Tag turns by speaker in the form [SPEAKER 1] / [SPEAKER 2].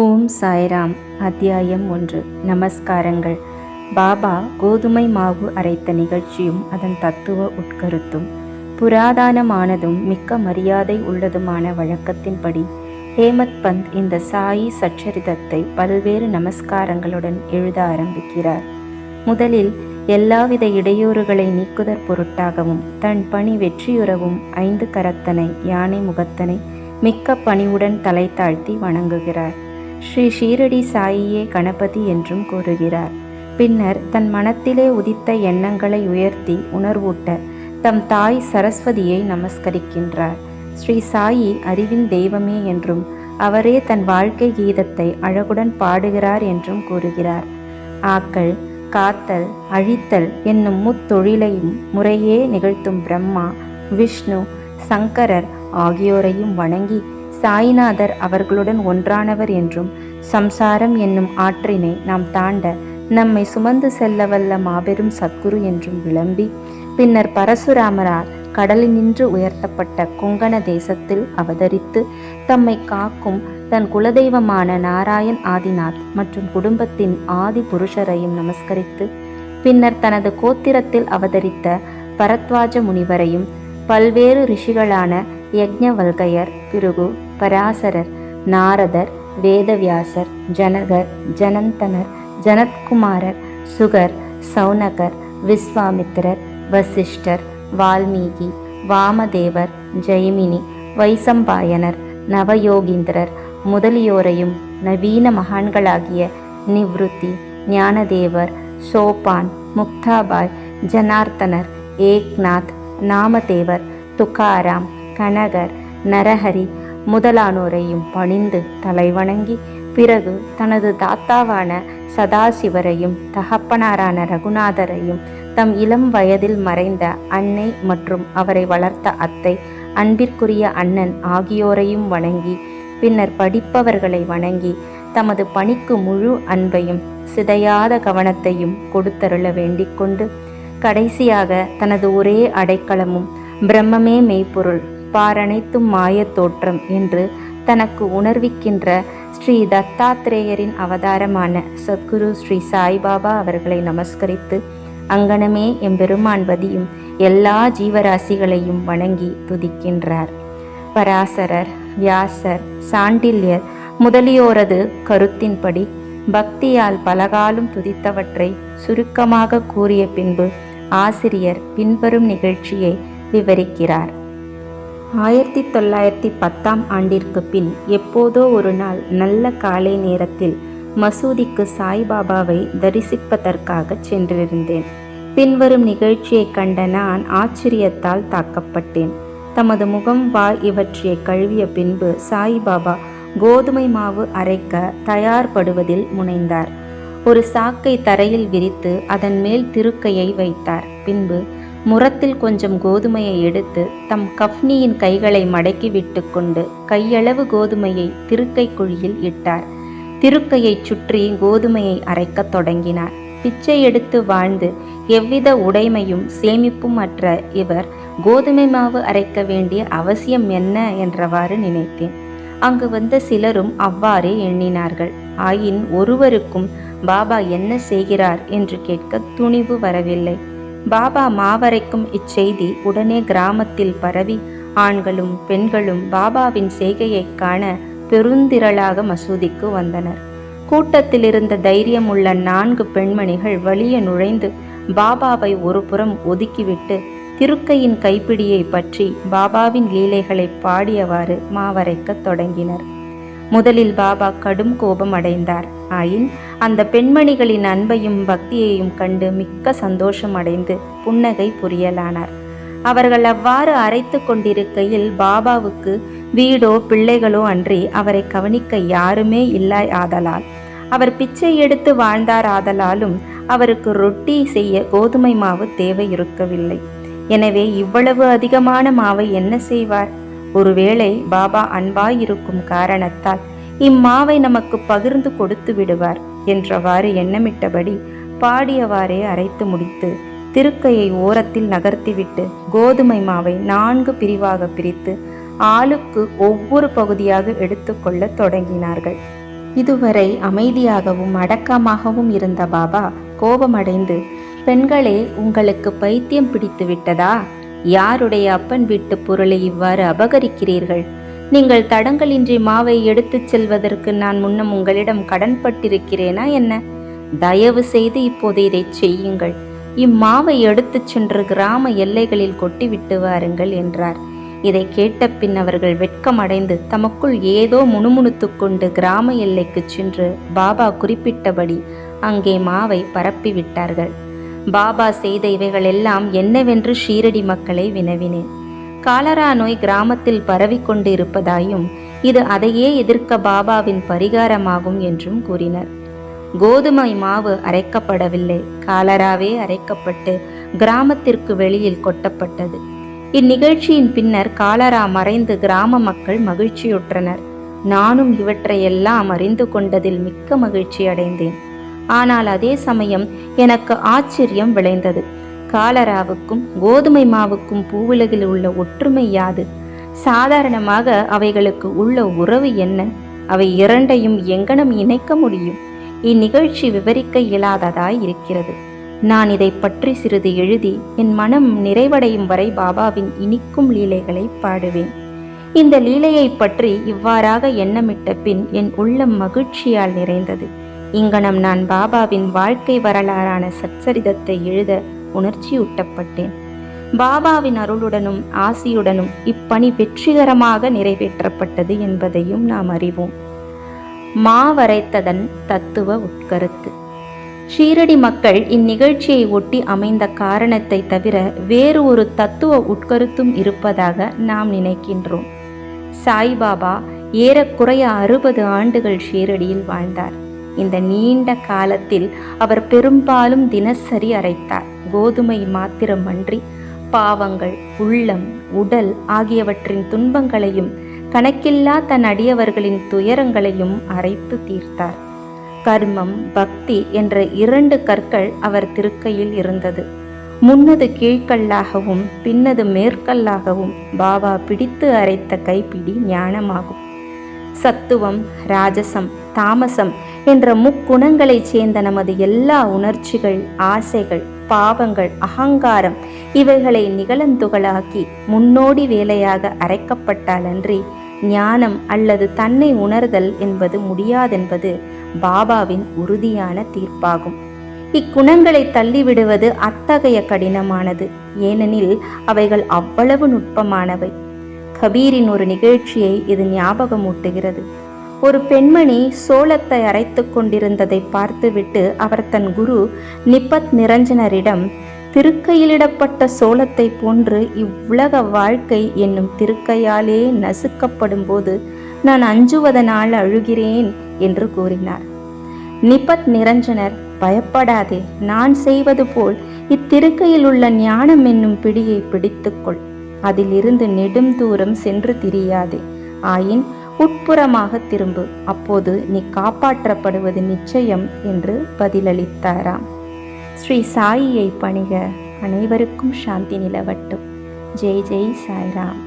[SPEAKER 1] ஓம் சாய்ராம். அத்தியாயம் 1. நமஸ்காரங்கள். பாபா கோதுமை மாவு அரைத்த நிகழ்ச்சியும் அதன் தத்துவ உட்கருத்தும். புராதனமானதும் மிக்க மரியாதை உள்ளதுமான வழக்கத்தின்படி ஹேமத் பந்த் இந்த சாயி சச்சரிதத்தை பல்வேறு நமஸ்காரங்களுடன் எழுத ஆரம்பிக்கிறார். முதலில் எல்லாவித இடையூறுகளை நீக்குதற் பொருட்டாகவும் தன் பணி வெற்றியுறவும் 5 கரத்தனை யானை முகத்தனை மிக்க பணிவுடன் தலை தாழ்த்தி வணங்குகிறார். ஸ்ரீ ஷீரடி சாயியே கணபதி என்றும் கூறுகிறார். பின்னர் தன் மனத்திலே உதித்த எண்ணங்களை உயர்த்தி உணர்வூட்ட தம் தாய் சரஸ்வதியை நமஸ்கரிக்கின்றார். ஸ்ரீ சாயி அறிவின் தெய்வமே என்றும் அவரே தன் வாழ்க்கை கீதத்தை அழகுடன் பாடுகிறார் என்றும் கூறுகிறார். ஆக்கல், காத்தல், அழித்தல் என்னும் முத்தொழிலையும் முறையே நிகழ்த்தும் பிரம்மா, விஷ்ணு, சங்கரர் ஆகியோரையும் வணங்கி சாய்நாதர் அவர்களுடன் ஒன்றானவர் என்றும் சம்சாரம் என்னும் ஆற்றினை நாம் தாண்ட நம்மை சுமந்து செல்ல வல்ல மாபெரும் சத்குரு என்றும் விளம்பி, பின்னர் பரசுராமரால் கடலினின்று உயர்த்தப்பட்ட கொங்கண தேசத்தில் அவதரித்து தம்மை காக்கும் தன் குலதெய்வமான நாராயண் ஆதிநாத் மற்றும் குடும்பத்தின் ஆதி புருஷரையும் நமஸ்கரித்து, பின்னர் தனது கோத்திரத்தில் அவதரித்த பரத்வாஜ முனிவரையும் பல்வேறு ரிஷிகளான யக்ஞவல்கையர், பிருகு, பராசரர், நாரதர், வேதவியாசர், ஜனகர், ஜனந்தனர், ஜனத்குமாரர், சுகர், சௌனகர், விஸ்வாமித்திரர், வசிஷ்டர், வால்மீகி, வாமதேவர், ஜெய்மினி, வைசம்பாயனர், நவயோகீந்திரர் முதலியோரையும் நவீன மகான்களாகிய நிவ்ருத்தி, ஞானதேவர், சோபான், முக்தாபாய், ஜனார்த்தனர், ஏக்நாத், நாமதேவர், துகாராம், கனகர், நரஹரி முதலானோரையும் பணிந்து தலைவணங்கி, பிறகு தனது தாத்தாவான சதாசிவரையும் தகப்பனாரான ரகுநாதரையும் தம் இளம் வயதில் மறைந்த அன்னை மற்றும் அவரை வளர்த்த அத்தை, அன்பிற்குரிய அண்ணன் ஆகியோரையும் வணங்கி, பின்னர் படிப்பவர்களை வணங்கி தமது பணிக்கு முழு அன்பையும் சிதையாத கவனத்தையும் கொடுத்தருள வேண்டிக் கொண்டு, கடைசியாக தனது ஒரே அடைக்கலமும் பிரம்மமே மெய்ப்பொருள், பாரனைத்தும் மாயத் தோற்றம் என்று தனக்கு உணர்விக்கின்ற ஸ்ரீ தத்தாத்ரேயரின் அவதாரமான சத்குரு ஸ்ரீ சாய்பாபா அவர்களை நமஸ்கரித்து, அங்கனமே எம்பெருமான் வதியும் எல்லா ஜீவராசிகளையும் வணங்கி துதிக்கின்றார். பராசரர், வியாசர், சாண்டில்யர் முதலியோரது கருத்தின்படி பக்தியால் பலகாலம் துதித்தவற்றை சுருக்கமாக கூறிய பின்பு ஆசிரியர் பின்வரும் நிகழ்ச்சியை விவரிக்கிறார். 1910ஆம் ஆண்டிற்கு பின் எப்போதோ ஒரு நாள் நல்ல காலை நேரத்தில் மசூதிக்கு சாய்பாபாவை தரிசிப்பதற்காக சென்றிருந்தேன். பின்வரும் நிகழ்ச்சியை கண்ட நான் ஆச்சரியத்தால் தாக்கப்பட்டேன். தமது முகம், வாய் இவற்றை கழுவிய பின்பு சாய்பாபா கோதுமை மாவு அரைக்க தயார்படுவதில் முனைந்தார். ஒரு சாக்கை தரையில் விரித்து அதன் மேல் திருக்கையை வைத்தார். பின்பு முரத்தில் கொஞ்சம் கோதுமையை எடுத்து தம் கஃப்னியின் கைகளை மடக்கி விட்டு கொண்டு கையளவு கோதுமையை திருக்கை குழியில் இட்டார். திருக்கையை சுற்றி கோதுமையை அரைக்கத் தொடங்கினார். பிச்சை எடுத்து வாழ்ந்து எவ்வித உடைமையும் சேமிப்பும் அற்ற இவர் கோதுமை மாவு அரைக்க வேண்டிய அவசியம் என்ன என்றவாறு நினைத்தேன். அங்கு வந்த சிலரும் அவ்வாறே எண்ணினார்கள். ஆயின் ஒருவருக்கும் பாபா என்ன செய்கிறார் என்று கேட்க துணிவு வரவில்லை. பாபா மாவரைக்கும் இச்செய்தி உடனே கிராமத்தில் பரவி ஆண்களும் பெண்களும் பாபாவின் செய்கையை காண பெருந்திரளாக மசூதிக்கு வந்தனர். கூட்டத்தில் இருந்த தைரியமுள்ள 4 பெண்மணிகள் வலிய நுழைந்து பாபாவை ஒரு புறம் ஒதுக்கிவிட்டு திருக்கையின் கைப்பிடியை பற்றி பாபாவின் லீலைகளை பாடியவாறு மாவரைக்க தொடங்கினர். முதலில் பாபா கடும் கோபம் அடைந்தார். ஆயின் அந்த பெண்மணிகளின் அன்பையும் பக்தியையும் கண்டு மிக்க சந்தோஷம் அடைந்து புன்னகை புரியலானார். அவர்கள் அவ்வாறு அரைத்து கொண்டிருக்கையில் பாபாவுக்கு வீடோ பிள்ளைகளோ அன்றி அவரை கவனிக்க யாருமே இல்லை ஆதலால், அவர் பிச்சை எடுத்து வாழ்ந்தார் ஆதலாலும் அவருக்கு ரொட்டி செய்ய கோதுமை மாவு தேவை இருக்கவில்லை. எனவே இவ்வளவு அதிகமான மாவை என்ன செய்வார்? ஒருவேளை பாபா அன்பாயிருக்கும் காரணத்தால் இம்மாவை நமக்கு பகிர்ந்து கொடுத்து விடுவார் என்றவாறு எண்ணமிட்டபடி பாடியவாறே அரைத்து முடித்து திருக்கையை ஓரத்தில் நகர்த்திவிட்டு கோதுமை மாவை 4 பிரிவாக பிரித்து ஆளுக்கு ஒவ்வொரு பகுதியாக எடுத்துக்கொள்ள தொடங்கினார்கள். இதுவரை அமைதியாகவும் அடக்கமாகவும் இருந்த பாபா கோபமடைந்து, பெண்களே, உங்களுக்கு பைத்தியம் பிடித்து விட்டதா? யாருடைய அப்பன் வீட்டு பொருளை இவ்வாறு அபகரிக்கிறீர்கள்? நீங்கள் தடங்கலின்றி மாவை எடுத்துச் செல்வதற்கு நான் முன்னம் உங்களிடம் கடன்பட்டிருக்கிறேனா என்ன? தயவு செய்து இப்போது இதை செய்யுங்கள். இம்மாவை எடுத்துச் சென்று கிராம எல்லைகளில் கொட்டிவிட்டு வாருங்கள் என்றார். இதை கேட்ட பின் அவர்கள் வெட்கமடைந்து தமக்குள் ஏதோ முணுமுணுத்து கொண்டு கிராம எல்லைக்கு சென்று பாபா குறிப்பிட்டபடி அங்கே மாவை பரப்பிவிட்டார்கள். பாபா செய்த இவைகளெல்லாம் என்னவென்று ஷீரடி மக்களை வினவினேன். காலரா நோய் கிராமத்தில் பரவிக்கொண்டு இருப்பதாயும் இது அதையே எதிர்க்க பாபாவின் பரிகாரமாகும் என்றும் கூறினர். கோதுமை மாவு அரைக்கப்படவில்லை, காலராவே அரைக்கப்பட்டு கிராமத்திற்கு வெளியில் கொட்டப்பட்டது. இந்நிகழ்ச்சியின் பின்னர் காலரா மறைந்து கிராம மக்கள் மகிழ்ச்சியுற்றனர். நானும் இவற்றையெல்லாம் அறிந்து கொண்டதில் மிக்க மகிழ்ச்சி அடைந்தேன். ஆனால் அதே சமயம் எனக்கு ஆச்சரியம் விளைந்தது. காலராவுக்கும் கோதுமை மாவுக்கும் பூவுலகில் உள்ள ஒற்றுமை யாது? சாதாரணமாக அவைகளுக்கு உள்ள உறவு என்ன? அவை இரண்டையும் எங்கனம் இணைக்க முடியும்? இந்நிகழ்ச்சி விவரிக்க இயலாததாய் இருக்கிறது. நான் இதை பற்றி சிறிது எழுதி என் மனம் நிறைவடையும் வரை பாபாவின் இனிக்கும் லீலைகளை பாடுவேன். இந்த லீலையை பற்றி இவ்வாறாக எண்ணமிட்ட பின் என் உள்ளம் மகிழ்ச்சியால் நிறைந்தது. இங்கனம் நான் பாபாவின் வாழ்க்கை வரலாறான சச்சரிதத்தை எழுத உணர்ச்சியூட்டப்பட்டேன். பாபாவின் அருளுடனும் ஆசியுடனும் இப்பணி வெற்றிகரமாக நிறைவேற்றப்பட்டது என்பதையும் நாம் அறிவோம். மாவரைத்ததன் தத்துவ உட்கருத்து. ஷீரடி மக்கள் இந்நிகழ்ச்சியை ஒட்டி அமைந்த காரணத்தை தவிர வேறு ஒரு தத்துவ உட்கருத்தும் இருப்பதாக நாம் நினைக்கின்றோம். சாய்பாபா ஏறக்குறைய 60 ஆண்டுகள் ஷீரடியில் வாழ்ந்தார். இந்த நீண்ட காலத்தில் அவர் பெரும்பாலும் தினசரி அரைத்தார். கோதுமை மாத்திரமன்றி பாவங்கள், உள்ளம், உடல் ஆகியவற்றின் துன்பங்களையும் கணக்கில்லா தன் அடியவர்களின் துயரங்களையும் அரைத்து தீர்த்தார். கர்மம், பக்தி என்ற 2 கற்கள் அவர் திருக்கையில் இருந்தது. முன்னது கீழ்கல்லாகவும் பின்னது மேற்கல்லாகவும் பாபா பிடித்து அரைத்த கைப்பிடி ஞானமாகும். சத்துவம், ராஜசம், தாமசம் என்ற முக்குணங்களைச் சேர்ந்த நமது எல்லா உணர்ச்சிகள், ஆசைகள், பாவங்கள், அகங்காரம் இவைகளை நிகழந்துகளாக்கி முன்னோடி வேலையாக அரைக்கப்பட்டாலன்றி ஞானம் அல்லது தன்னை உணர்தல் என்பது முடியாதென்பது பாபாவின் உறுதியான தீர்ப்பாகும். இக்குணங்களை தள்ளிவிடுவது அத்தகைய கடினமானது. ஏனெனில் அவைகள் அவ்வளவு நுட்பமானவை. கபீரின் ஒரு நிகழ்ச்சியை இது ஞாபகமூட்டுகிறது. ஒரு பெண்மணி சோளத்தை அரைத்து கொண்டிருந்ததை பார்த்துவிட்டு அவர் தன் குரு நிபத் நிரஞ்சனரிடம், திருக்கையிலிடப்பட்ட சோளத்தை போன்று இவ்வுலக வாழ்க்கை என்னும் திருக்கையாலே நசுக்கப்படும் போது நான் அஞ்சுவதனால் அழுகிறேன் என்று கூறினார். நிபத் நிரஞ்சனர், பயப்படாதே, நான் செய்வது போல் இத்திருக்கையில் உள்ள ஞானம் என்னும் பிடியை பிடித்துக்கொள். அதிலிருந்து நெடும் தூரம் சென்று திரியாதே. ஆயின் உட்புறமாக திரும்பு. அப்போது நீ காப்பாற்றப்படுவது நிச்சயம் என்று பதிலளித்தாராம். ஸ்ரீ சாயியை பணிக. அனைவருக்கும் சாந்தி நிலவட்டும். ஜெய் ஜெய் சாய்ராம்.